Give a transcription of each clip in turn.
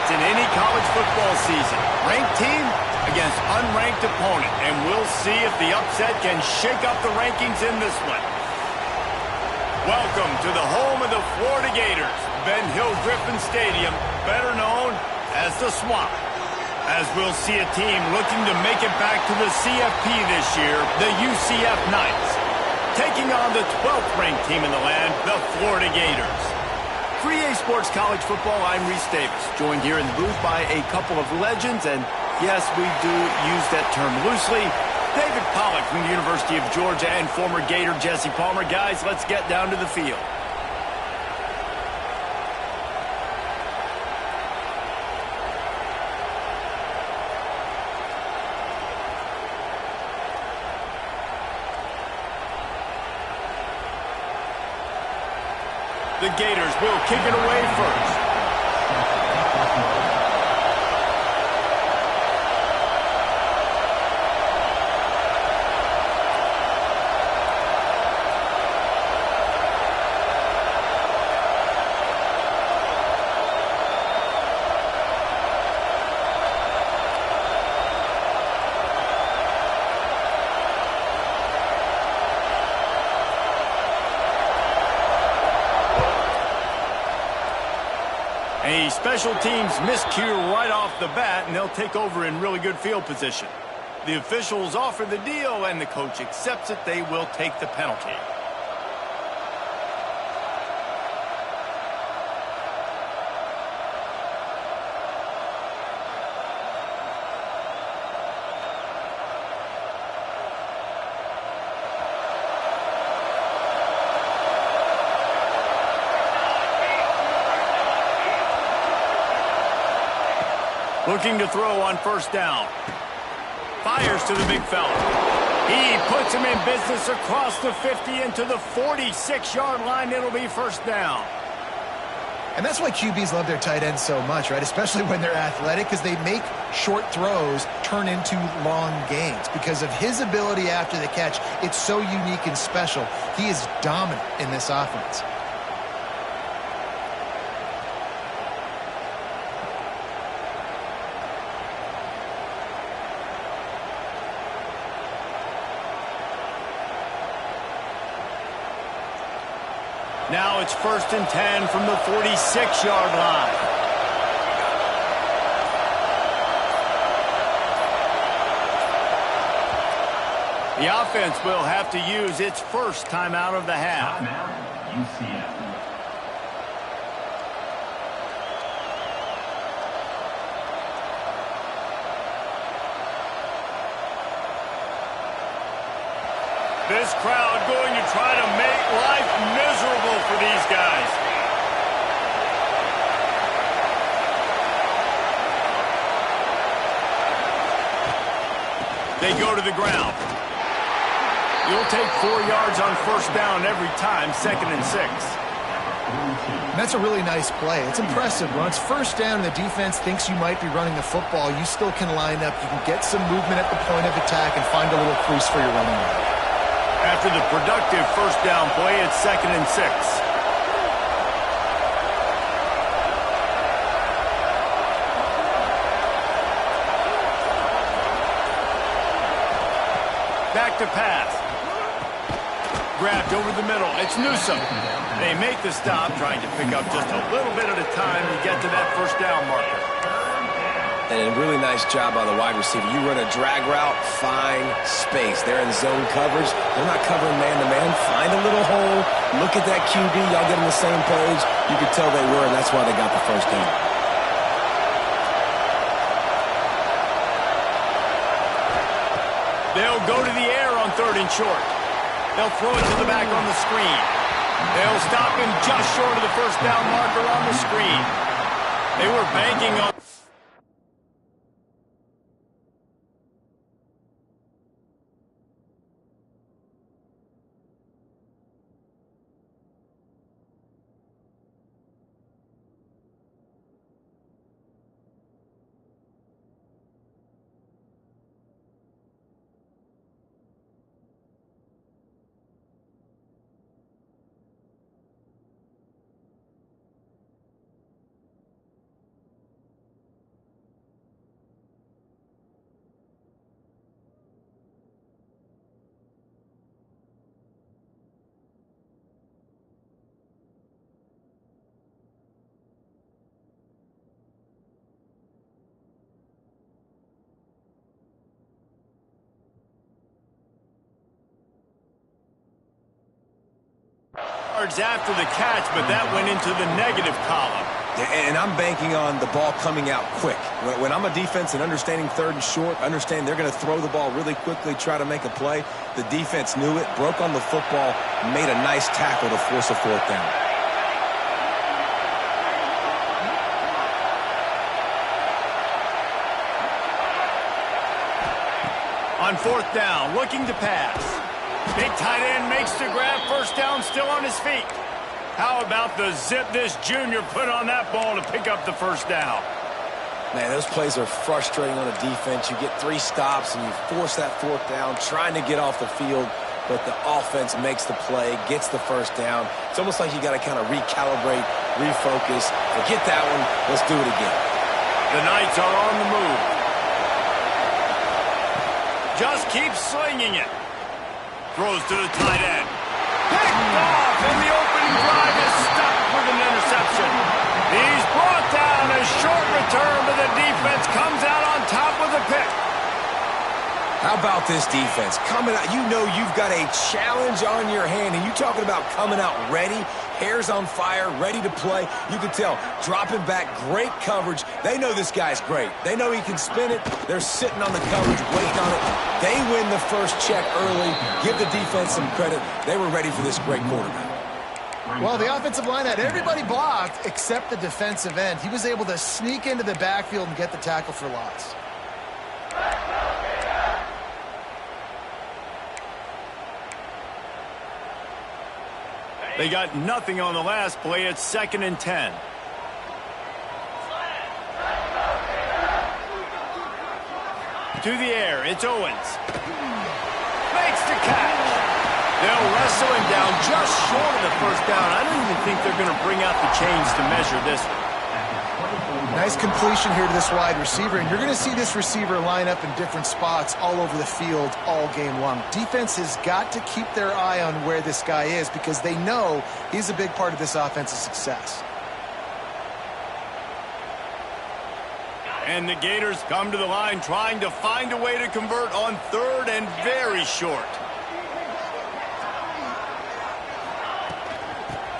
upsets in any college football season. Ranked team against unranked opponent, and we'll see if the upset can shake up the rankings in this one. Welcome to the home of the Florida Gators, Ben Hill Griffin Stadium, better known as the Swamp. As we'll see a team looking to make it back to the CFP this year, the UCF Knights, taking on the 12th ranked team in the land, the Florida Gators. For EA Sports College Football, I'm Reese Davis, joined here in the booth by a couple of legends, and yes, we do use that term loosely. David Pollack from the University of Georgia and former Gator Jesse Palmer. Guys, let's get down to the field. The Gators will kick it away first. A special teams miscue right off the bat, and they'll take over in really good field position. The officials offer the deal, and the coach accepts it. They will take the penalty. Looking to throw on first down. Fires to the big fella. He puts him in business across the 50 into the 46-yard line. It'll be first down. And that's why QBs love their tight ends so much, right? Especially when they're athletic, because they make short throws turn into long gains. Because of his ability after the catch, it's so unique and special. He is dominant in this offense. Now it's 1st and 10 from the 46-yard line. The offense will have to use its first timeout of the half. Timeout, UCF. This crowd going to try to make life miserable for these guys. They go to the ground. You'll take 4 yards on first down every time, 2nd and 6. And that's a really nice play. It's impressive. When it's first down and the defense thinks you might be running the football, you still can line up. You can get some movement at the point of attack and find a little crease for your running back. After the productive first down play, it's 2nd and 6. Back to pass. Grabbed over the middle. It's Newsome. They make the stop, trying to pick up just a little bit at a time to get to that first down marker. And a really nice job by the wide receiver. You run a drag route, find space. They're in zone coverage. They're not covering man-to-man. Find a little hole. Look at that QB. Y'all get on the same page. You could tell they were, and that's why they got the first down. They'll go to the air on 3rd and short. They'll throw it to the back on the screen. They'll stop him just short of the first down marker on the screen. They were banking on... yards after the catch, but that went into the negative column. And I'm banking on the ball coming out quick. When I'm a defense and understanding third and short, understand they're going to throw the ball really quickly, try to make a play. The defense knew it, broke on the football, made a nice tackle to force a fourth down. On fourth down, looking to pass. Big tight end makes the grab, first down, still on his feet. How about the zip this junior put on that ball to pick up the first down? Man, those plays are frustrating on a defense. You get 3 stops and you force that fourth down, trying to get off the field, but the offense makes the play, gets the first down. It's almost like you got to kind of recalibrate, refocus. Forget that one. Let's do it again. The Knights are on the move. Just keeps slinging it. Throws to the tight end. Picked off, and the opening drive is stopped with an interception. He's brought down. A short return, but the defense comes out on top with a pick. How about this defense? Coming out, you know you've got a challenge on your hand, and you talking about coming out ready, hair's on fire, ready to play. You can tell, dropping back, great coverage. They know this guy's great. They know he can spin it. They're sitting on the coverage, waiting on it. They win the first check early. Give the defense some credit. They were ready for this great quarterback. Well, the offensive line had everybody blocked except the defensive end. He was able to sneak into the backfield and get the tackle for loss. They got nothing on the last play. It's 2nd and 10. To the air, it's Owens. Makes the catch. They'll wrestle him down just short of the first down. I don't even think they're going to bring out the chains to measure this one. Nice completion here to this wide receiver, and you're going to see this receiver line up in different spots all over the field all game long. Defense has got to keep their eye on where this guy is because they know he's a big part of this offense's success. And the Gators come to the line trying to find a way to convert on 3rd and very short.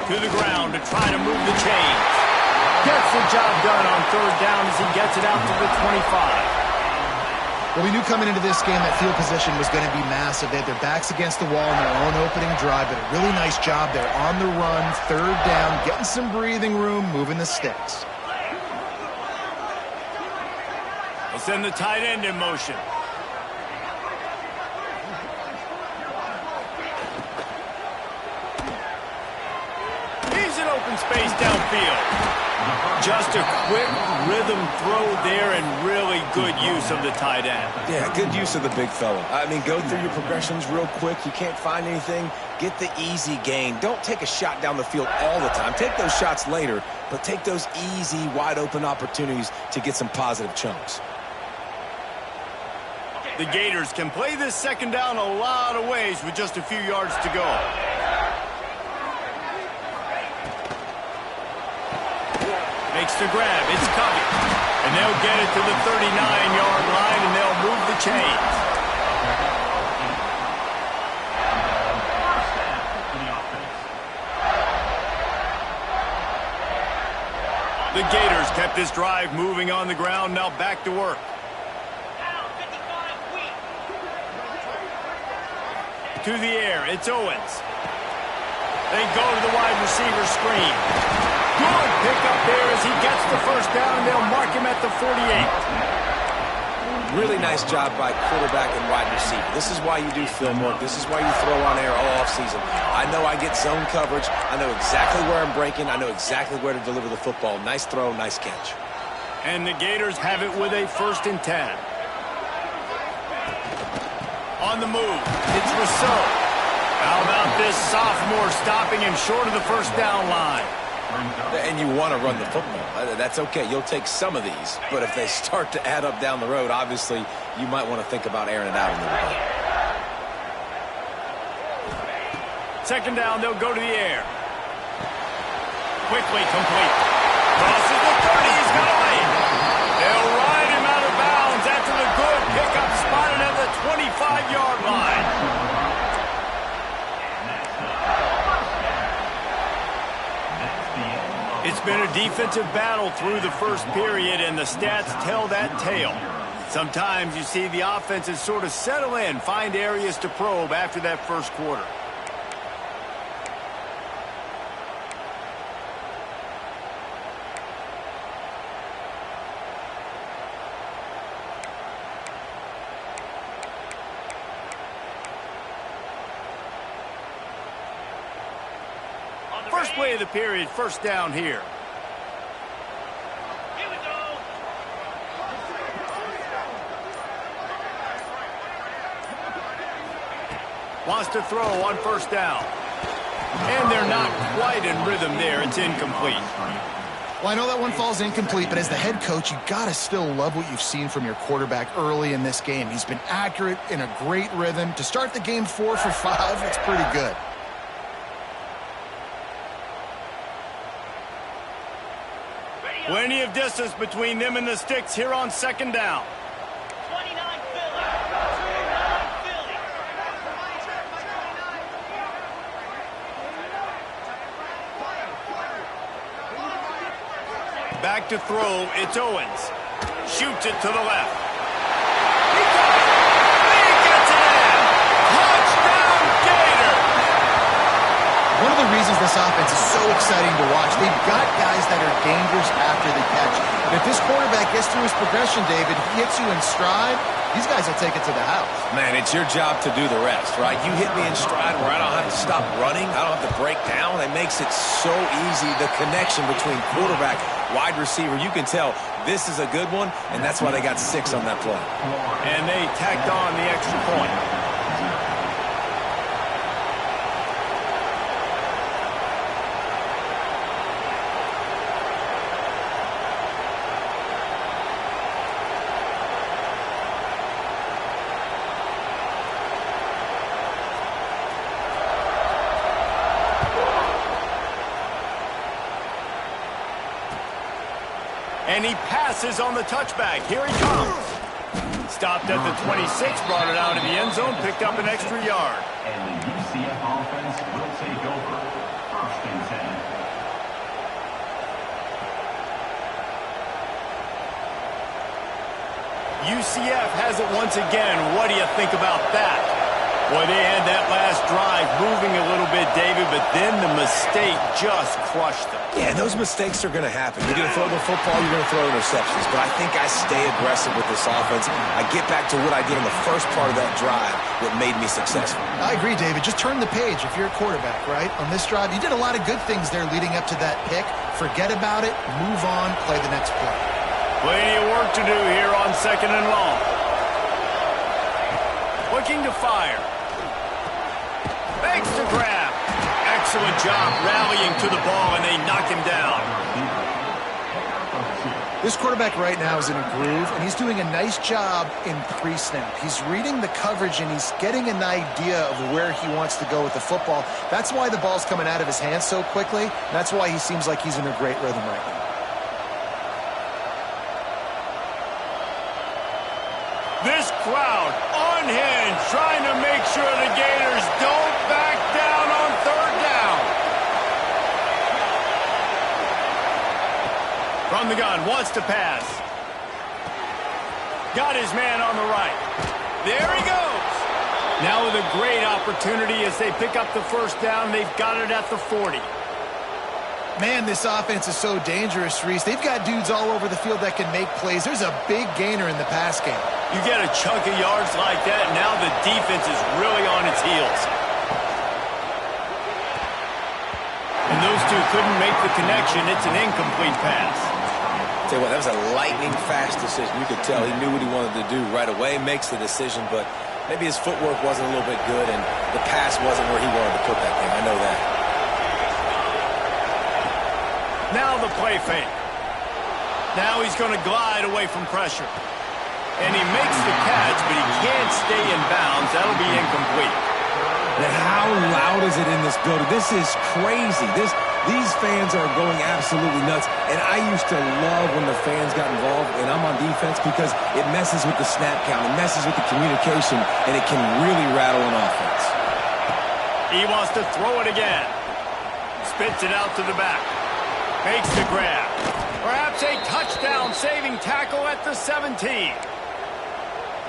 To the ground to try to move the chains. Gets the job done on 3rd down as he gets it out to the 25. Well, we knew coming into this game that field position was going to be massive. They had their backs against the wall in their own opening drive, but a really nice job there on the run, 3rd down, getting some breathing room, moving the sticks. They'll send the tight end in motion. He's in open space downfield. Just a quick rhythm throw there and really good use of the tight end. Yeah, good use of the big fella. I mean, go through your progressions real quick. You can't find anything. Get the easy gain. Don't take a shot down the field all the time. Take those shots later, but take those easy, wide-open opportunities to get some positive chunks. The Gators can play this 2nd down a lot of ways with just a few yards to go. Makes the grab. It's coming. And they'll get it to the 39-yard line, and they'll move the chains. The Gators kept this drive moving on the ground. Now back to work. To the air, it's Owens. They go to the wide receiver screen. Good pickup there as he gets the first down, and they'll mark him at the 48. Really nice job by quarterback and wide receiver. This is why you do film work. This is why you throw on air all offseason. I know I get zone coverage. I know exactly where I'm breaking. I know exactly where to deliver the football. Nice throw, nice catch. And the Gators have it with a 1st and 10. On the move, it's Rousseau. How about this sophomore stopping him short of the first down line? And you want to run the football. That's okay. You'll take some of these. But if they start to add up down the road, obviously, you might want to think about airing it out a little bit. 2nd down, they'll go to the air. Quickly complete. Crosses the 30, he's got away. They'll ride him out of bounds after the good pickup spotted at the 25-yard line. been a defensive battle through the first period, and the stats tell that tale. Sometimes you see the offenses sort of settle in, find areas to probe after that first quarter. First play of the period, first down here. Here we go. Wants to throw on first down. And they're not quite in rhythm there. It's incomplete. Well, I know that one falls incomplete, but as the head coach, you got to still love what you've seen from your quarterback early in this game. He's been accurate, in a great rhythm. To start the game 4 for 5, it's pretty good. Plenty of distance between them and the sticks here on second down. 29 Philly. 29 Philly. Back to throw, it's Owens. Shoots it to the left. He got it! He gets it in! Touchdown, Gator! One of the reasons this offense is so exciting to watch, they've got guys that are dangerous after the catch. And if this quarterback gets through his progression, David, he hits you in stride, these guys will take it to the house. Man, it's your job to do the rest, right? You hit me in stride where I don't have to stop running. I don't have to break down. It makes it so easy. The connection between quarterback, wide receiver, you can tell this is a good one, and that's why they got 6 on that play. And they tacked on the extra point. And he passes on the touchback. Here he comes. Stopped at the 26, brought it out of the end zone, picked up an extra yard. And the UCF offense will take over. First and 10. UCF has it once again. What do you think about that? Boy, they had that last drive moving a little bit, David, but then the mistake just crushed them. Yeah, those mistakes are going to happen. You're going to throw the football, you're going to throw interceptions. But I think I stay aggressive with this offense. I get back to what I did in the first part of that drive that made me successful. I agree, David. Just turn the page if you're a quarterback, right? On this drive, you did a lot of good things there leading up to that pick. Forget about it, move on, play the next play. Plenty of work to do here on second and long. Looking to fire. Makes the grab. Excellent job rallying to the ball, and they knock him down. This quarterback right now is in a groove, and he's doing a nice job in pre-snap. He's reading the coverage, and he's getting an idea of where he wants to go with the football. That's why the ball's coming out of his hands so quickly. That's why he seems like he's in a great rhythm right now. This crowd unhinged, trying to make sure the Gators don't back down on third down. From the gun, wants to pass. Got his man on the right. There he goes. Now with a great opportunity as they pick up the first down. They've got it at the 40. Man, this offense is so dangerous, Reese. They've got dudes all over the field that can make plays. There's a big gainer in the pass game. You get a chunk of yards like that, and now the defense is really on its heels. And those two couldn't make the connection. It's an incomplete pass. Tell you what, that was a lightning-fast decision. You could tell he knew what he wanted to do right away, makes the decision, but maybe his footwork wasn't a little bit good, and the pass wasn't where he wanted to put that thing. I know that. Now the play fake. Now he's going to glide away from pressure. And he makes the catch, but he can't stay in bounds. That'll be incomplete. And how loud is it in this building? This is crazy. These fans are going absolutely nuts. And I used to love when the fans got involved, and I'm on defense, because it messes with the snap count. It messes with the communication, and it can really rattle an offense. He wants to throw it again. Spits it out to the back. Makes the grab. Perhaps a touchdown-saving tackle at the 17.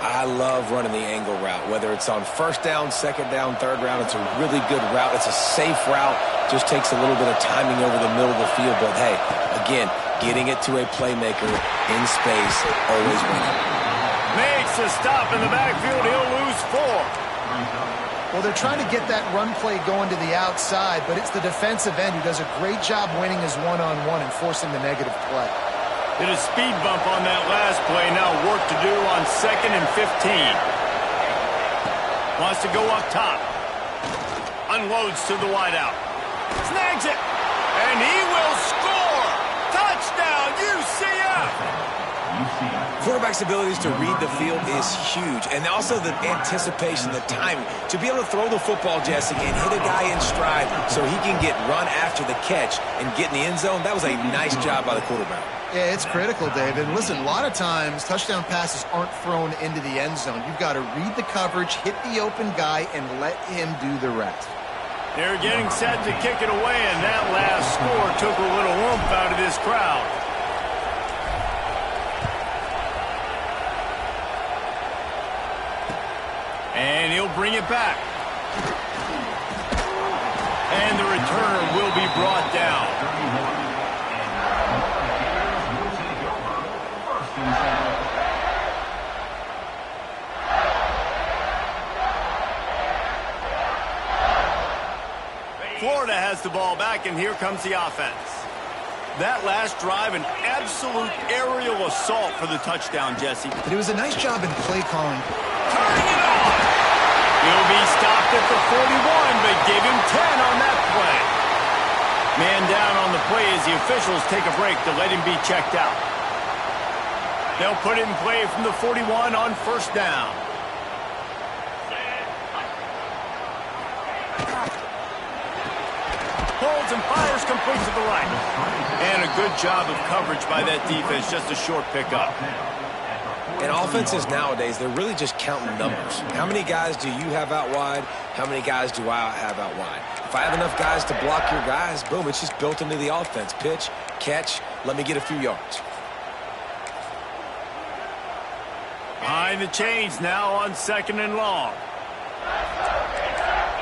I love running the angle route, whether it's on first down, second down, third down. It's a really good route. It's a safe route. Just takes a little bit of timing over the middle of the field. But, hey, again, getting it to a playmaker in space, always winning. Makes a stop in the backfield. He'll lose 4. Well, they're trying to get that run play going to the outside, but it's the defensive end who does a great job winning his one-on-one and forcing the negative play. Did a speed bump on that last play. Now work to do on 2nd and 15. Wants to go up top. Unloads to the wideout. Snags it. And he will score. Touchdown, UCF. Quarterback's abilities to read the field is huge. And also the anticipation, the timing. To be able to throw the football, Jesse, and hit a guy in stride so he can get run after the catch and get in the end zone, that was a nice job by the quarterback. Yeah, it's critical, David. Listen, a lot of times touchdown passes aren't thrown into the end zone. You've got to read the coverage, hit the open guy, and let him do the rest. They're getting set to kick it away, and that last score took a little oomph out of this crowd. And he'll bring it back. And the returner will be brought down. Florida has the ball back, and here comes the offense. That last drive, an absolute aerial assault for the touchdown, Jesse. But it was a nice job in play calling. Turning it on! He'll be stopped at the 41, but give him 10 on that play. Man down on the play as the officials take a break to let him be checked out. They'll put it in play from the 41 on first down. Holds and fires complete to the right. And a good job of coverage by that defense, just a short pickup. And offenses nowadays, they're really just counting numbers. How many guys do you have out wide? How many guys do I have out wide? If I have enough guys to block your guys, boom, it's just built into the offense. Pitch, catch, let me get a few yards. Behind the chains now on 2nd and long.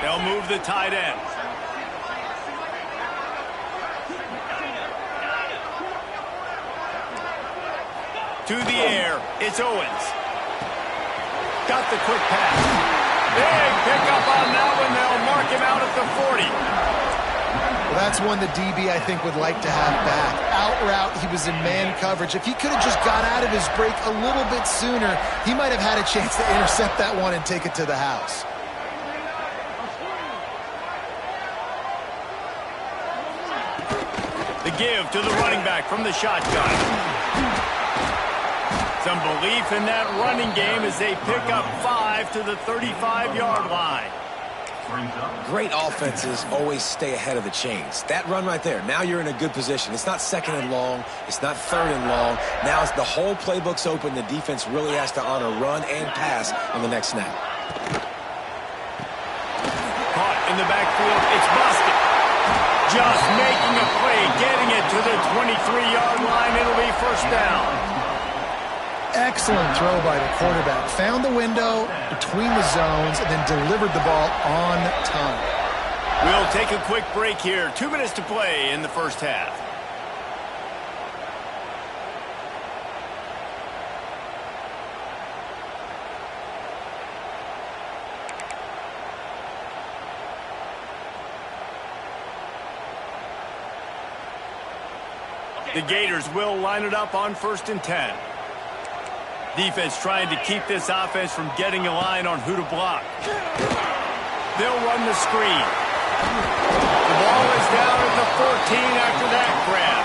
They'll move the tight end. To the air, it's Owens. Got the quick pass. Big pickup on that one. They'll mark him out at the 40. Well, that's one the DB, I think, would like to have back. Out route, he was in man coverage. If he could have just got out of his break a little bit sooner, he might have had a chance to intercept that one and take it to the house. The give to the running back from the shotgun. Some belief in that running game as they pick up 5 to the 35-yard line. Great offenses always stay ahead of the chains. That run right there, now you're in a good position. It's not 2nd and long. It's not 3rd and long. Now it's the whole playbook's open. The defense really has to honor run and pass on the next snap. Caught in the backfield. It's busted. Just making a play, getting it to the 23-yard line. It'll be first down. Excellent throw by the quarterback. Found the window between the zones and then delivered the ball on time. We'll take a quick break here. 2 minutes to play in the first half. The Gators will line it up on 1st and 10. Defense trying to keep this offense from getting a line on who to block. They'll run the screen. The ball is down at the 14 after that grab.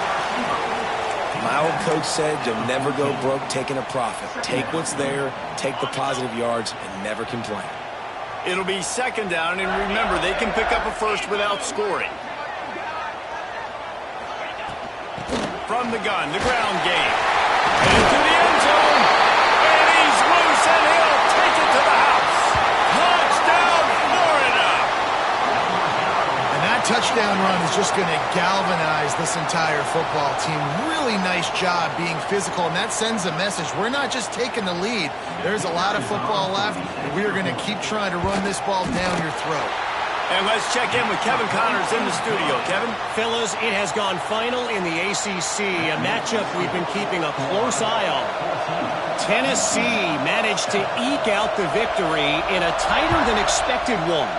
My old coach said you'll never go broke taking a profit. Take what's there, take the positive yards, and never complain. It'll be 2nd down, and remember, they can pick up a first without scoring. From the gun, the ground game. And into the end zone. And he's loose, and he'll take it to the house. Touchdown, Florida. And that touchdown run is just going to galvanize this entire football team. Really nice job being physical, and that sends a message. We're not just taking the lead. There's a lot of football left, and we are going to keep trying to run this ball down your throat. And let's check in with Kevin Connors in the studio. Kevin? Fellas, it has gone final in the ACC, a matchup we've been keeping a close eye on. Tennessee managed to eke out the victory in a tighter than expected one.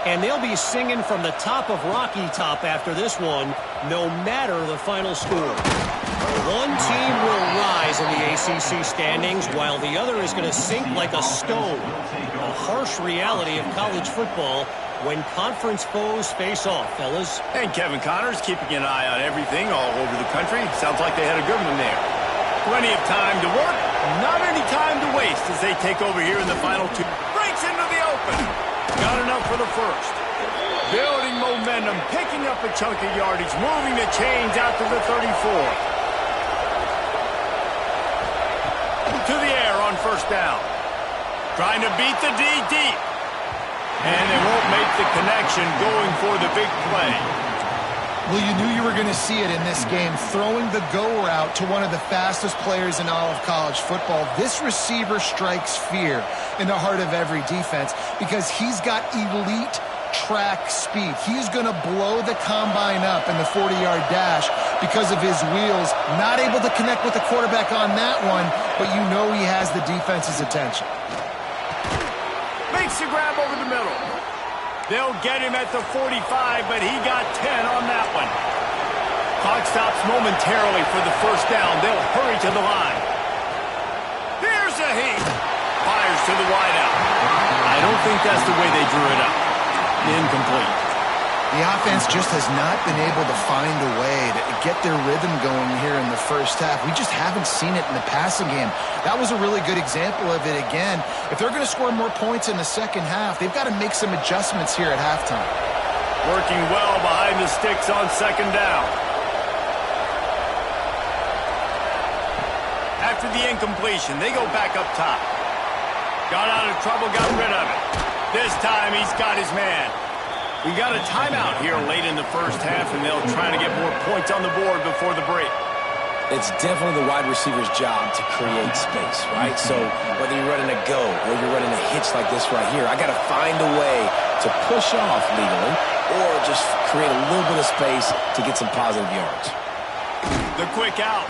And they'll be singing from the top of Rocky Top after this one, no matter the final score. One team will rise in the ACC standings, while the other is going to sink like a stone. A harsh reality of college football when conference foes face off, fellas. And Kevin Connors keeping an eye on everything all over the country. Sounds like they had a good one there. Plenty of time to work, not any time to waste as they take over here in the final two. Breaks into the open. Got enough for the first. Building momentum, picking up a chunk of yardage, moving the chains out to the 34. To the air on first down. Trying to beat the D deep. And they won't make the connection going for the big play. Well, you knew you were going to see it in this game, throwing the go route to one of the fastest players in all of college football. This receiver strikes fear in the heart of every defense because he's got elite track speed. He's going to blow the combine up in the 40-yard dash because of his wheels. Not able to connect with the quarterback on that one, but you know he has the defense's attention. Makes the grab over the middle. They'll get him at the 45, but he got 10 on that one. Clock stops momentarily for the first down. They'll hurry to the line. Here's a heat. Fires to the wideout. I don't think that's the way they drew it up. Incomplete. The offense just has not been able to find a way to get their rhythm going here in the first half. We just haven't seen it in the passing game. That was a really good example of it again. If they're going to score more points in the second half, they've got to make some adjustments here at halftime. Working well behind the sticks on second down. After the incompletion, they go back up top. Got out of trouble, got rid of it. This time he's got his man. We got a timeout here late in the first half, and they'll try to get more points on the board before the break. It's definitely the wide receiver's job to create space, right? So whether you're running a go or you're running a hitch like this right here, I got to find a way to push off legally or just create a little bit of space to get some positive yards. The quick out.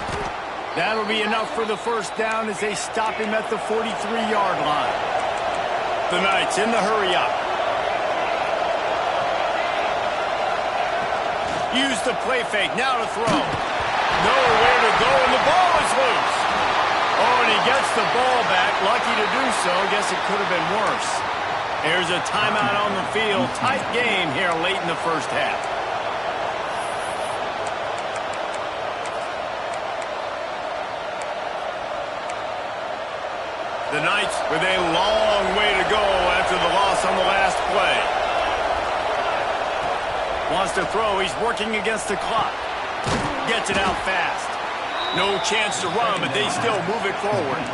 That'll be enough for the first down as they stop him at the 43-yard line. The Knights in the hurry up. Use the play fake, now to throw. Nowhere to go, and the ball is loose. Oh, and he gets the ball back. Lucky to do so. Guess it could have been worse. There's a timeout on the field. Tight game here late in the first half. The Knights with a long way to go after the loss on the last play. Wants to throw. He's working against the clock. Gets it out fast. No chance to run, but they still move it forward.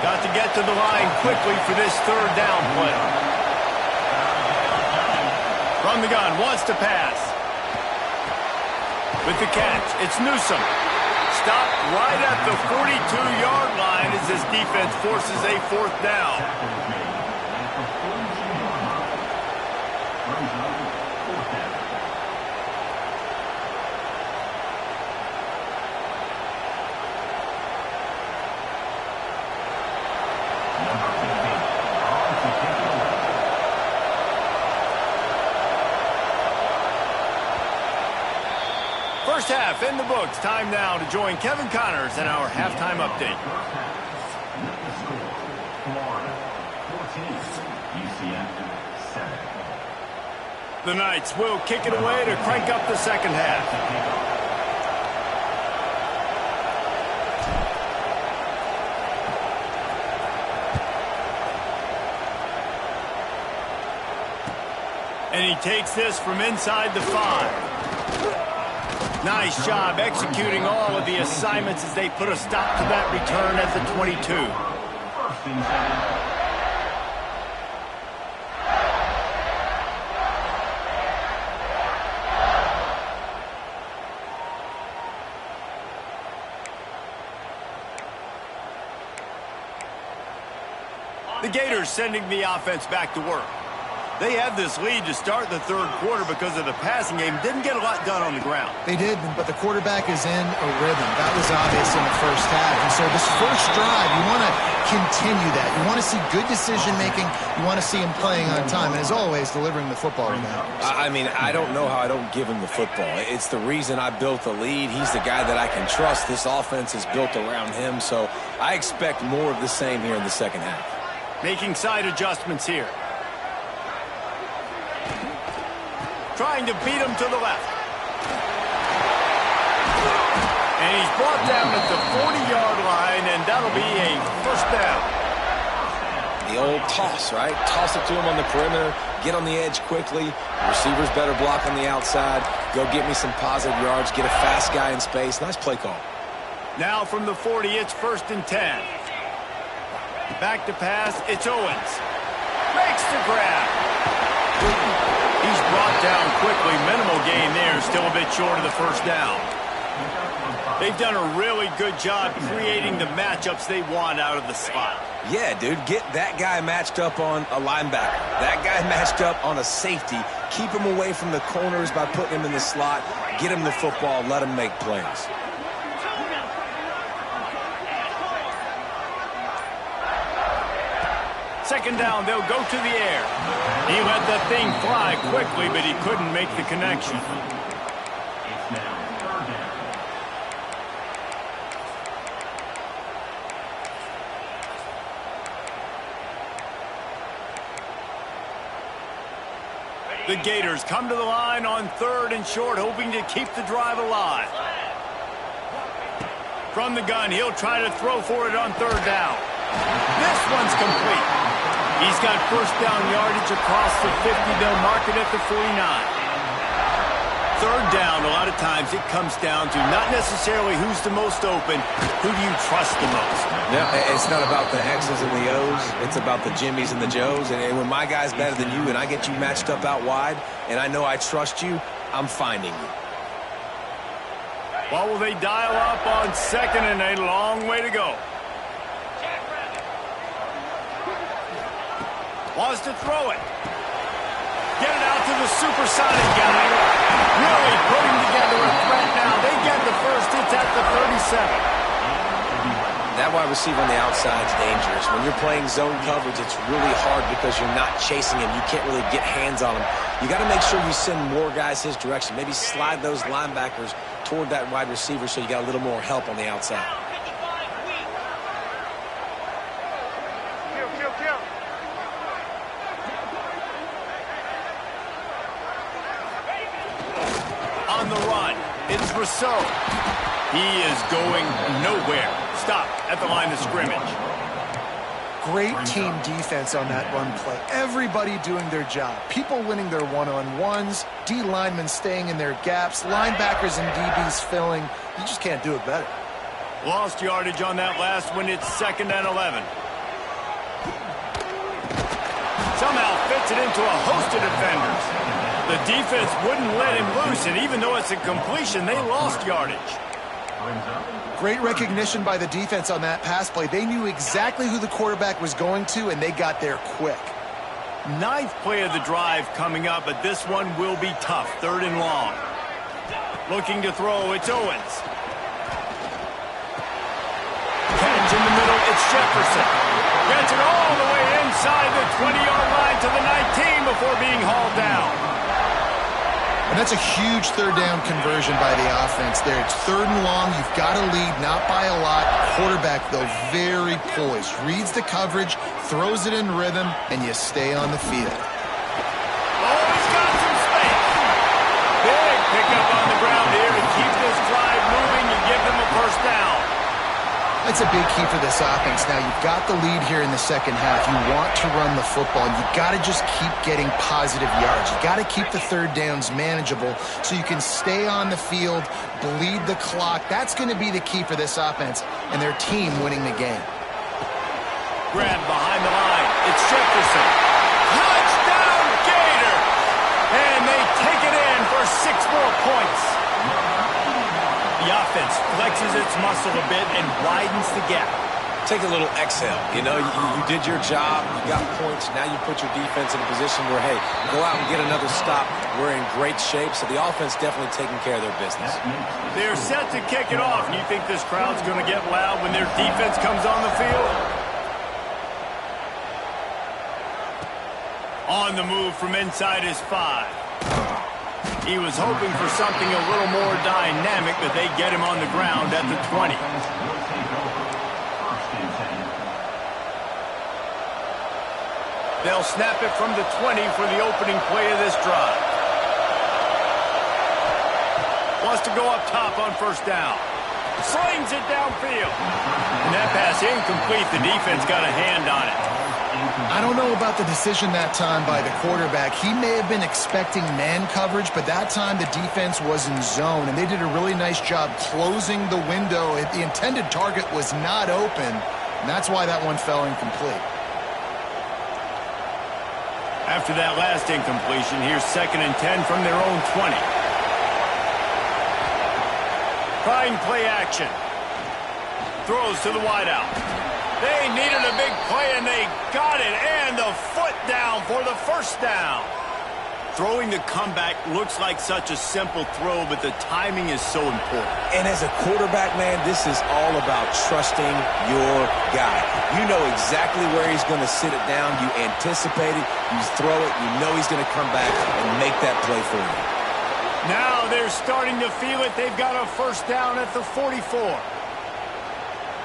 Got to get to the line quickly for this third down play. From the gun, wants to pass. With the catch, it's Newsom. Stopped right at the 42-yard line as this defense forces a fourth down. First half in the books. Time now to join Kevin Connors in our halftime update. The Knights will kick it away to crank up the second half. And he takes this from inside the 5. Nice job executing all of the assignments as they put a stop to that return at the 22. The Gators sending the offense back to work. They had this lead to start the third quarter because of the passing game. Didn't get a lot done on the ground. They did, but the quarterback is in a rhythm. That was obvious in the first half. And so this first drive, you want to continue that. You want to see good decision-making. You want to see him playing on time. And as always, delivering the football to them. I mean, I don't know how I don't give him the football. It's the reason I built the lead. He's the guy that I can trust. This offense is built around him. So I expect more of the same here in the second half. Making side adjustments here. Trying to beat him to the left. And he's brought down at the 40-yard line, and that'll be a first down. The old toss, right? Toss it to him on the perimeter, get on the edge quickly. Receivers better block on the outside. Go get me some positive yards, get a fast guy in space. Nice play call. Now from the 40, it's 1st and 10. Back to pass, it's Owens. Makes the grab. He's brought down quickly. Minimal gain there. Still a bit short of the first down. They've done a really good job creating the matchups they want out of the slot. Yeah, dude, get that guy matched up on a linebacker. That guy matched up on a safety. Keep him away from the corners by putting him in the slot. Get him the football. Let him make plays. Second down, they'll go to the air. He let that thing fly quickly, but he couldn't make the connection. It's now 3rd down. The Gators come to the line on 3rd and short, hoping to keep the drive alive. From the gun, he'll try to throw for it on 3rd down. This one's complete. He's got first down yardage across the 50. They'll mark it at the 49. 3rd down, a lot of times it comes down to not necessarily who's the most open, who do you trust the most? Yeah, it's not about the X's and the O's. It's about the Jimmies and the Joes. And when my guy's better than you and I get you matched up out wide and I know I trust you, I'm finding you. What will they dial up on 2nd and a long way to go? Wants to throw it. Get it out to the supersonic guy. Really putting together a threat now. They get the first. It's at the 37. That wide receiver on the outside is dangerous. When you're playing zone coverage, it's really hard because you're not chasing him. You can't really get hands on him. You got to make sure you send more guys his direction. Maybe slide those linebackers toward that wide receiver so you got a little more help on the outside. On the run, it's Rousseau. He is going nowhere. Stop at the line of scrimmage. Great team defense on that run play. Everybody doing their job. People winning their one-on-ones, D linemen staying in their gaps, linebackers and DBs filling. You just can't do it better. Lost yardage on that last one. It's 2nd and 11. Somehow fits it into a host of defenders. The defense wouldn't let him loose, and even though it's a completion, they lost yardage. Great recognition by the defense on that pass play. They knew exactly who the quarterback was going to, and they got there quick. 9th play of the drive coming up, but this one will be tough. 3rd and long. Looking to throw, it's Owens. Catch in the middle, it's Jefferson. Gets it all the way inside the 20-yard line to the 19 before being hauled down. And that's a huge 3rd down conversion by the offense there. It's 3rd and long. You've got to lead, not by a lot. Quarterback, though, very poised. Reads the coverage, throws it in rhythm, and you stay on the field. Oh, he's got some space. Big pickup on the ground here to keep this drive moving and give them a first down. That's a big key for this offense. Now, you've got the lead here in the second half. You want to run the football. You've got to just keep getting positive yards. You've got to keep the 3rd downs manageable so you can stay on the field, bleed the clock. That's going to be the key for this offense and their team winning the game. Grab behind the line. It's Jefferson. Touchdown, Gator! And they take it in for 6 more points. The offense flexes its muscle a bit and widens the gap. Take a little exhale. You know, you did your job. You got points. Now you put your defense in a position where, hey, go out and get another stop. We're in great shape, so the offense definitely taking care of their business. They're set to kick it off, and you think this crowd's going to get loud when their defense comes on the field? On the move from inside his 5. He was hoping for something a little more dynamic, but they get him on the ground at the 20. They'll snap it from the 20 for the opening play of this drive. Wants to go up top on first down. Slings it downfield. And that pass incomplete. The defense got a hand on it. I don't know about the decision that time by the quarterback. He may have been expecting man coverage, but that time the defense was in zone, and they did a really nice job closing the window. The intended target was not open, and that's why that one fell incomplete. After that last incompletion, here's 2nd and 10 from their own 20. Trying play action. Throws to the wideout. They needed a big play, and they got it. And the foot down for the first down. Throwing the comeback looks like such a simple throw, but the timing is so important. And as a quarterback, man, this is all about trusting your guy. You know exactly where he's going to sit it down. You anticipate it. You throw it. You know he's going to come back and make that play for you. Now they're starting to feel it. They've got a first down at the 44.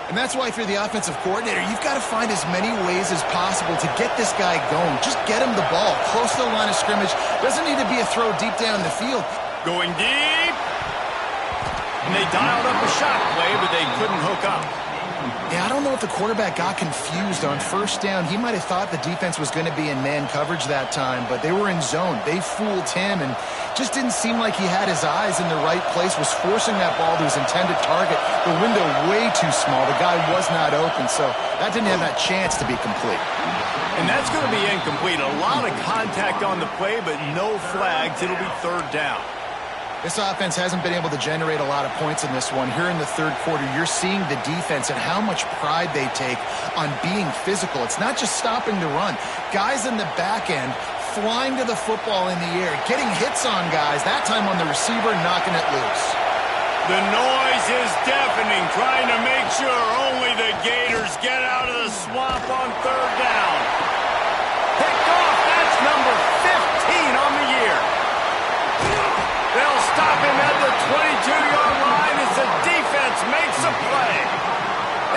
And that's why if you're the offensive coordinator, you've got to find as many ways as possible to get this guy going. Just get him the ball close to the line of scrimmage. Doesn't need to be a throw deep down the field. Going deep. And they dialed up a shot play, but they couldn't hook up. Yeah, I don't know if the quarterback got confused on first down. He might have thought the defense was going to be in man coverage that time, but they were in zone. They fooled him and just didn't seem like he had his eyes in the right place, was forcing that ball to his intended target. The window way too small. The guy was not open, so that didn't have that chance to be complete. And that's going to be incomplete. A lot of contact on the play, but no flags. It'll be 3rd down. This offense hasn't been able to generate a lot of points in this one. Here in the 3rd quarter, you're seeing the defense and how much pride they take on being physical. It's not just stopping the run. Guys in the back end flying to the football in the air, getting hits on guys, that time on the receiver, knocking it loose. The noise is deafening, trying to make sure only the Gators get out of the swamp on 3rd down. Picked off, that's number 15 on the year. They'll stop him at the 22-yard line as the defense makes a play.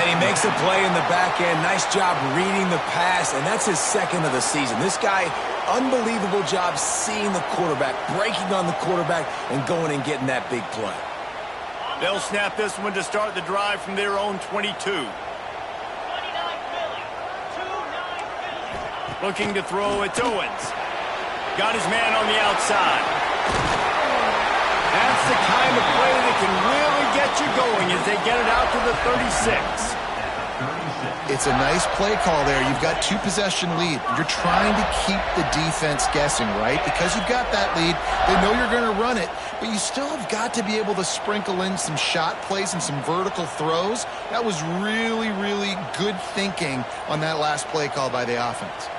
And he makes a play in the back end. Nice job reading the pass, and that's his 2nd of the season. This guy, unbelievable job seeing the quarterback, breaking on the quarterback, and going and getting that big play. They'll snap this one to start the drive from their own 22. 29 Philly. 2-9 Philly. Looking to throw, it's Owens. Got his man on the outside. That's the kind of play that can really get you going as they get it out to the 36. It's a nice play call there. You've got 2-possession lead. You're trying to keep the defense guessing, right? Because you've got that lead, they know you're going to run it, but you still have got to be able to sprinkle in some shot plays and some vertical throws. That was really, really good thinking on that last play call by the offense.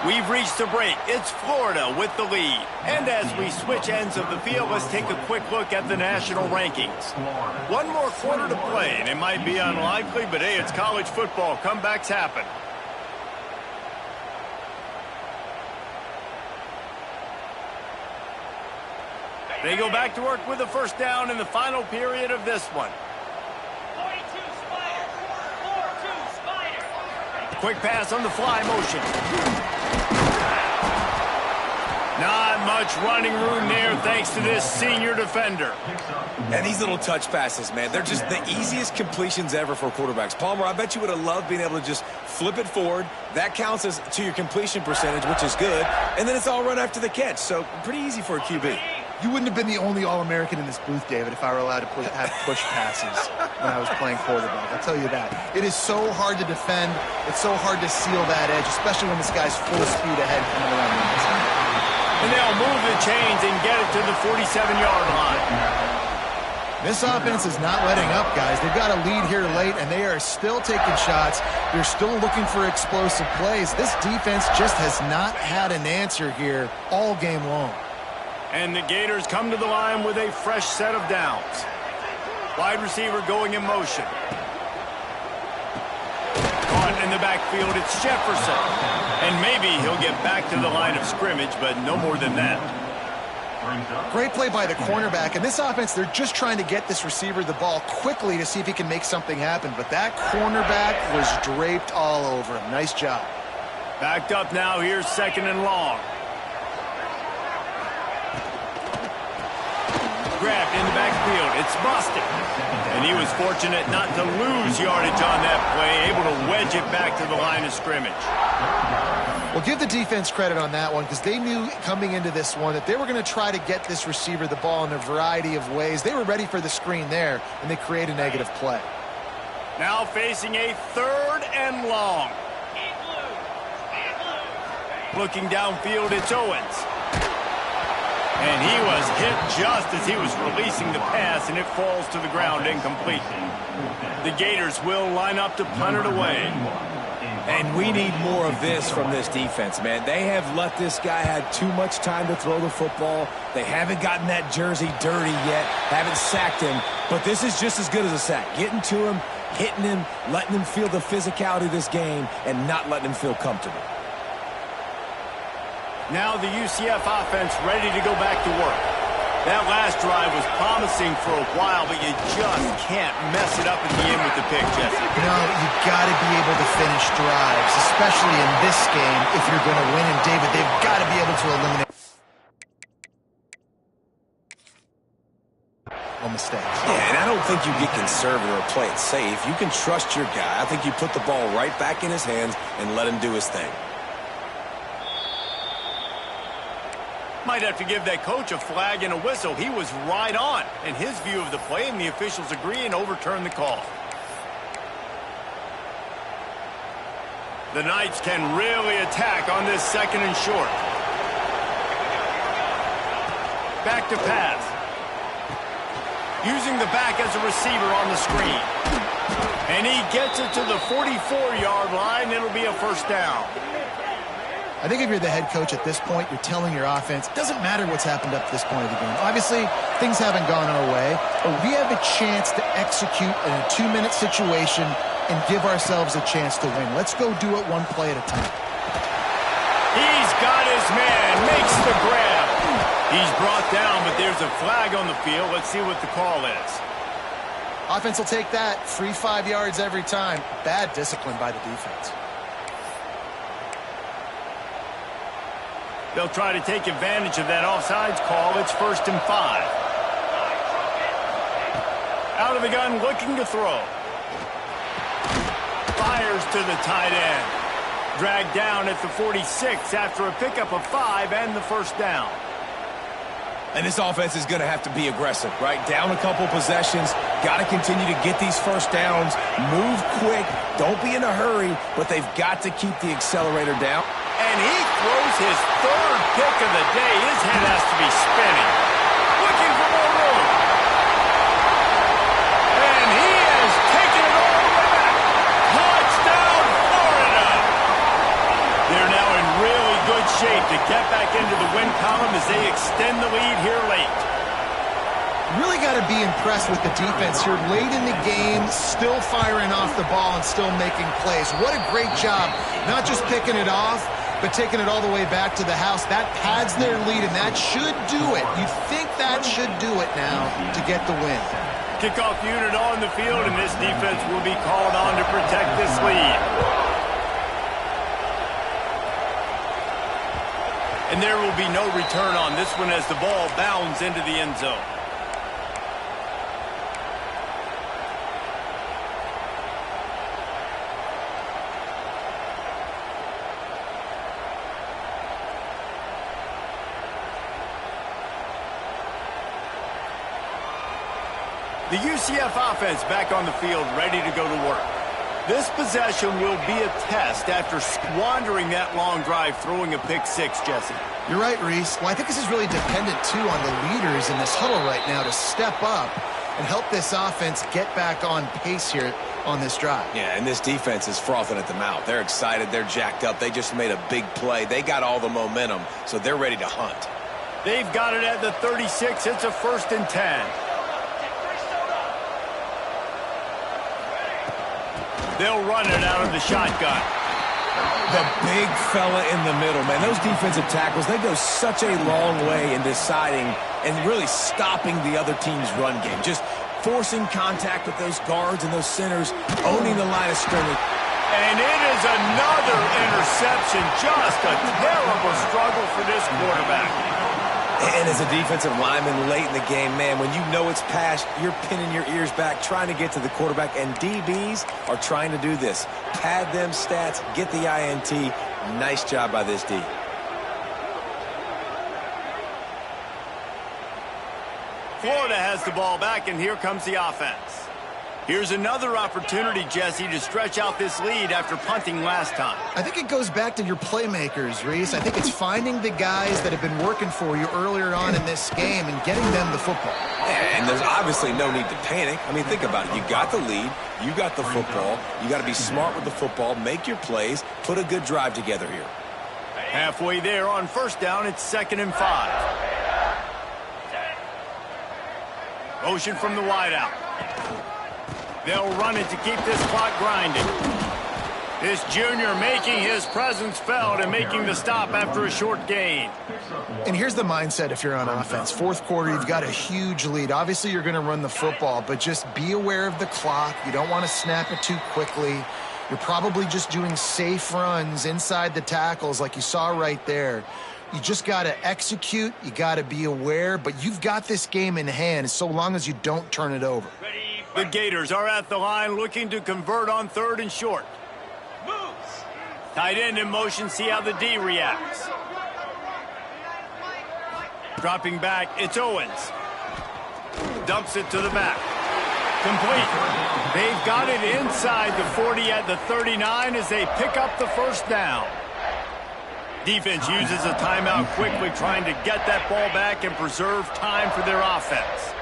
We've reached the break. It's Florida with the lead. And as we switch ends of the field, let's take a quick look at the national rankings. One more quarter to play, and it might be unlikely, but hey, it's college football. Comebacks happen. They go back to work with the first down in the final period of this one. 42 Spider. 4-2 Spider. Quick pass on the fly motion. Not much running room there thanks to this senior defender. And these little touch passes, man, they're just the easiest completions ever for quarterbacks. Palmer, I bet you would have loved being able to just flip it forward. That counts as to your completion percentage, which is good. And then it's all run after the catch, so pretty easy for a QB. You wouldn't have been the only All-American in this booth, David, if I were allowed to have push passes when I was playing quarterback. I'll tell you that. It is so hard to defend. It's so hard to seal that edge, especially when this guy's full speed ahead coming around the inside. And they'll move the chains and get it to the 47-yard line. This offense is not letting up, guys. They've got a lead here late, and they are still taking shots. They're still looking for explosive plays. This defense just has not had an answer here all game long. And the Gators come to the line with a fresh set of downs. Wide receiver going in motion. Caught in the backfield, it's Jefferson. And maybe he'll get back to the line of scrimmage, but no more than that. Great play by the cornerback. And this offense, they're just trying to get this receiver the ball quickly to see if he can make something happen. But that cornerback was draped all over him. Nice job. Backed up now, here's 2nd and long. Grabbed in the backfield, it's busted. And he was fortunate not to lose yardage on that play, able to wedge it back to the line of scrimmage. Well, give the defense credit on that one because they knew coming into this one that they were going to try to get this receiver the ball in a variety of ways. They were ready for the screen there, and they create a negative play. Now facing a 3rd and long. Looking downfield, it's Owens. And he was hit just as he was releasing the pass, and it falls to the ground incomplete. The Gators will line up to punt it away. And we need more of this from this defense, man. They have let this guy have too much time to throw the football. They haven't gotten that jersey dirty yet, haven't sacked him. But this is just as good as a sack. Getting to him, hitting him, letting him feel the physicality of this game, and not letting him feel comfortable. Now the UCF offense ready to go back to work. That last drive was promising for a while, but you just can't mess it up at the end with the pick, Jesse. You know, you've got to be able to finish drives, especially in this game if you're going to win. And, David, they've got to be able to eliminate mistakes. Yeah, and I don't think you get conservative or play it safe. You can trust your guy. I think you put the ball right back in his hands and let him do his thing. Might have to give that coach a flag and a whistle. He was right on in his view of the play, and the officials agree and overturn the call. The Knights can really attack on this 2nd and short. Back to pass. Using the back as a receiver on the screen. And he gets it to the 44-yard line. It'll be a 1st down. I think if you're the head coach at this point, you're telling your offense, it doesn't matter what's happened up to this point of the game. Obviously, things haven't gone our way, but we have a chance to execute in a 2-minute situation and give ourselves a chance to win. Let's go do it one play at a time. He's got his man, makes the grab. He's brought down, but there's a flag on the field. Let's see what the call is. Offense will take that. Free 5 yards every time. Bad discipline by the defense. They'll try to take advantage of that offsides call. It's 1st and 5. Out of the gun, looking to throw. Fires to the tight end. Dragged down at the 46 after a pickup of 5 and the 1st down. And this offense is going to have to be aggressive, right? Down a couple possessions. Got to continue to get these 1st downs. Move quick. Don't be in a hurry, but they've got to keep the accelerator down. And he throws his 3rd pick of the day. His head has to be spinning. Looking for more room. And he has taken it all the way back. Touchdown, Florida. They're now in really good shape to get back into the win column as they extend the lead here late. Really got to be impressed with the defense here. Late in the game, still firing off the ball and still making plays. What a great job. Not just picking it off, but taking it all the way back to the house. That pads their lead, and that should do it. You think that should do it now to get the win. Kickoff unit on the field, and this defense will be called on to protect this lead. And there will be no return on this one as the ball bounds into the end zone. The UCF offense back on the field, ready to go to work. This possession will be a test after squandering that long drive, throwing a pick 6, Jesse. You're right, Reese. Well, I think this is really dependent, too, on the leaders in this huddle right now to step up and help this offense get back on pace here on this drive. Yeah, and this defense is frothing at the mouth. They're excited. They're jacked up. They just made a big play. They got all the momentum, so they're ready to hunt. They've got it at the 36. It's a 1st and 10. They'll run it out of the shotgun. The big fella in the middle, man. Those defensive tackles, they go such a long way in deciding and really stopping the other team's run game. Just forcing contact with those guards and those centers, owning the line of scrimmage. And it is another interception. Just a terrible struggle for this quarterback. And as a defensive lineman late in the game, man, when you know it's past, you're pinning your ears back, trying to get to the quarterback, and DBs are trying to do this. Pad them stats, get the INT. Nice job by this D. Florida has the ball back, and here comes the offense. Here's another opportunity, Jesse, to stretch out this lead after punting last time. I think it goes back to your playmakers, Reese. I think it's finding the guys that have been working for you earlier on in this game and getting them the football. And there's obviously no need to panic. I mean, think about it. You got the lead. You got the football. You got to be smart with the football, make your plays, put a good drive together here. Halfway there on 1st down, it's 2nd and 5. Motion from the wideout. They'll run it to keep this clock grinding. This junior making his presence felt and making the stop after a short gain. And here's the mindset if you're on offense. 4th quarter, you've got a huge lead. Obviously, you're going to run the football, but just be aware of the clock. You don't want to snap it too quickly. You're probably just doing safe runs inside the tackles like you saw right there. You just got to execute. You got to be aware, but you've got this game in hand so long as you don't turn it over. The Gators are at the line looking to convert on 3rd and short. Moves. Tight end in motion, see how the D reacts. Dropping back, it's Owens. Dumps it to the back. Complete. They've got it inside the 40 at the 39 as they pick up the 1st down. Defense uses a timeout quickly, trying to get that ball back and preserve time for their offense.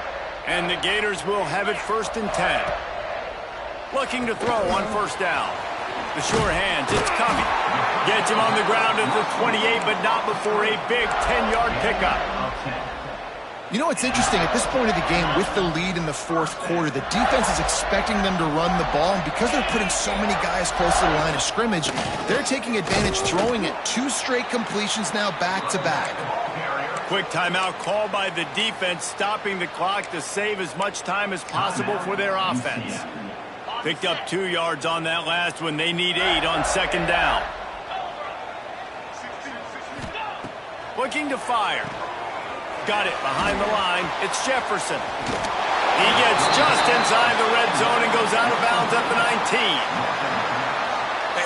And the Gators will have it 1st and 10. Looking to throw on 1st down. The sure hands, it's Covey. Gets him on the ground at the 28, but not before a big 10-yard pickup. You know what's interesting? At this point of the game, with the lead in the 4th quarter, the defense is expecting them to run the ball. And because they're putting so many guys close to the line of scrimmage, they're taking advantage, throwing it 2 straight completions now back-to-back. Quick timeout called by the defense, stopping the clock to save as much time as possible for their offense. Picked up 2 yards on that last one. They need 8 on 2nd down. Looking to fire. Got it behind the line. It's Jefferson. He gets just inside the red zone and goes out of bounds at the 19.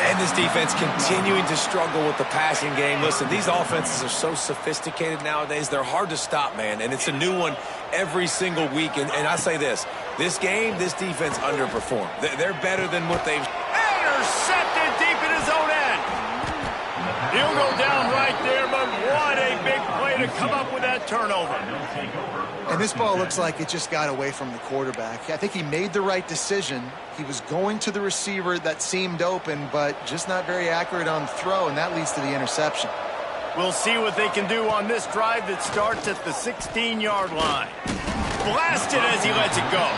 And this defense continuing to struggle with the passing game. Listen, these offenses are so sophisticated nowadays. They're hard to stop, man. And it's a new one every single week. And I say this game, this defense underperformed. They're better than what they've... Intercepted deep in his own end. He'll go down right there, but what a big play to come up with that turnover. And this ball looks like it just got away from the quarterback. I think he made the right decision. He was going to the receiver that seemed open, but just not very accurate on the throw, and that leads to the interception. We'll see what they can do on this drive that starts at the 16-yard line. Blasted as he lets it go.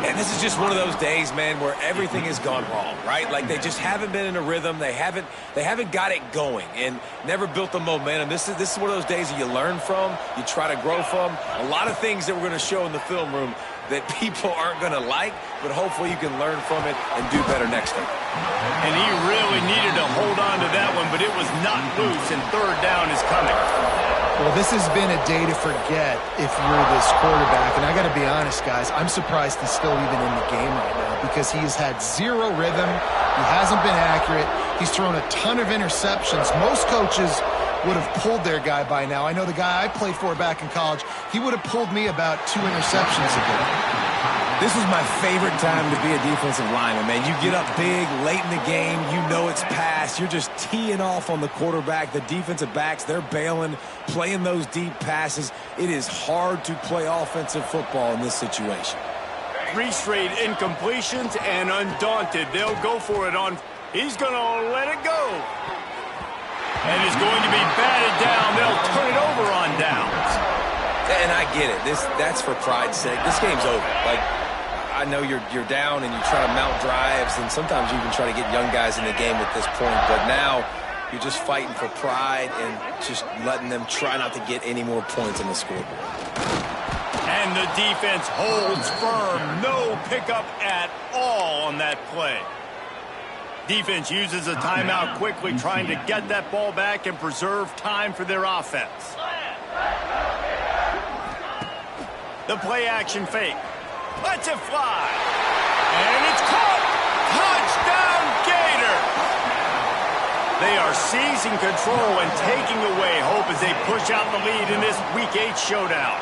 And this is just one of those days, man, where everything has gone wrong, right? Like they just haven't been in a rhythm. They haven't got it going and never built the momentum. This is one of those days that you learn from, you try to grow from. A lot of things that we're going to show in the film room that people aren't going to like, but hopefully you can learn from it and do better next time. And he really needed to hold on to that one, but it was not loose, and 3rd down is coming. Well, this has been a day to forget if you're this quarterback. And I got to be honest, guys, I'm surprised he's still even in the game right now because he has had 0 rhythm. He hasn't been accurate. He's thrown a ton of interceptions. Most coaches would have pulled their guy by now. I know the guy I played for back in college, he would have pulled me about 2 interceptions ago. This is my favorite time to be a defensive lineman, man. You get up big, late in the game, you know it's past. You're just teeing off on the quarterback. The defensive backs, they're bailing, playing those deep passes. It is hard to play offensive football in this situation. 3 straight incompletions, and undaunted, they'll go for it on. He's going to let it go. And is going to be batted down. They'll turn it over on downs. And I get it. That's for pride's sake. This game's over. Like, I know you're down and you try to mount drives, and sometimes you even try to get young guys in the game at this point. But now you're just fighting for pride and just letting them try not to get any more points on the scoreboard. And the defense holds firm. No pickup at all on that play. Defense uses a timeout quickly, trying to get that ball back and preserve time for their offense. The play action fake. Lets it fly. And it's caught. Touchdown, Gators. They are seizing control and taking away hope as they push out the lead in this Week 8 showdown.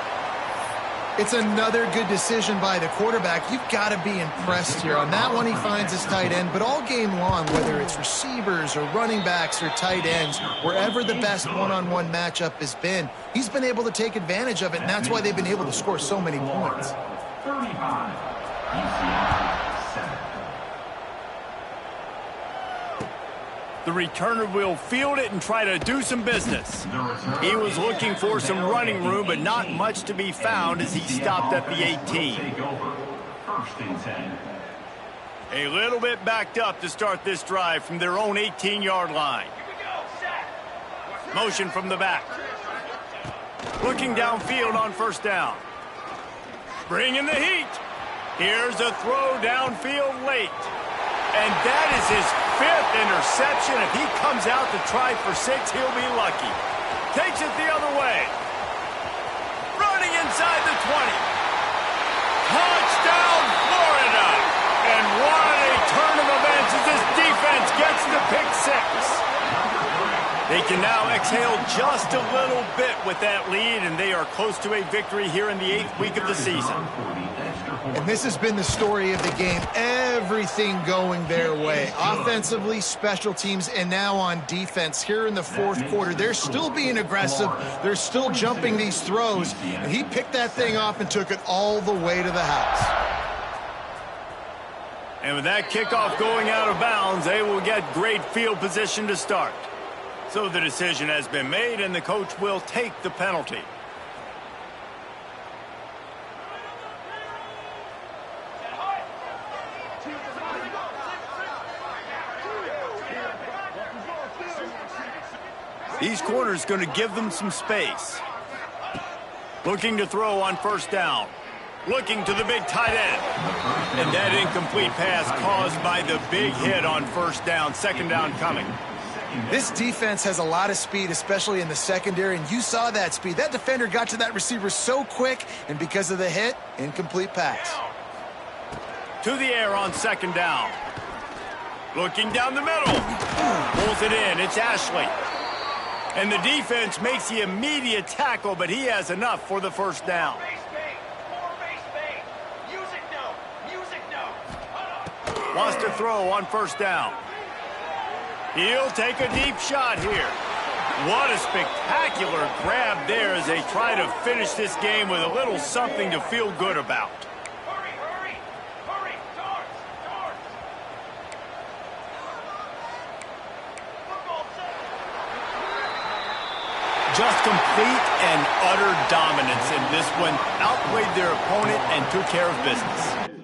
It's another good decision by the quarterback. You've got to be impressed here. On that one, he finds his tight end. But all game long, whether it's receivers or running backs or tight ends, wherever the best one-on-one matchup has been, he's been able to take advantage of it, and that's why they've been able to score so many points. 35. UCLA 7. The returner will field it and try to do some business. He was looking for some running room, but not much to be found as he stopped at the 18. First and 10. A little bit backed up to start this drive from their own 18-yard line. Motion from the back. Looking downfield on first down. Bringing the heat. Here's a throw downfield late. And that is his 5th interception. If he comes out to try for 6, he'll be lucky. Takes it the other way. Running inside the 20. Touchdown, Florida. And what a turn of events as this defense gets the pick 6. They can now exhale just a little bit with that lead, and they are close to a victory here in the 8th week of the season. And this has been the story of the game. Everything going their way. Offensively, special teams, and now on defense. Here in the 4th quarter, they're still being aggressive. They're still jumping these throws. And he picked that thing off and took it all the way to the house. And with that kickoff going out of bounds, they will get great field position to start. So the decision has been made, and the coach will take the penalty. These corners going to give them some space. Looking to throw on first down. Looking to the big tight end. And that incomplete pass caused by the big hit on first down. Second down coming. This defense has a lot of speed, especially in the secondary, and you saw that speed. That defender got to that receiver so quick, and because of the hit, incomplete pass. To the air on second down. Looking down the middle. Pulls it in. It's Ashley. And the defense makes the immediate tackle, but he has enough for the first down. Wants to throw on first down. He'll take a deep shot here. What a spectacular grab there as they try to finish this game with a little something to feel good about. Just complete and utter dominance in this one. Outplayed their opponent and took care of business.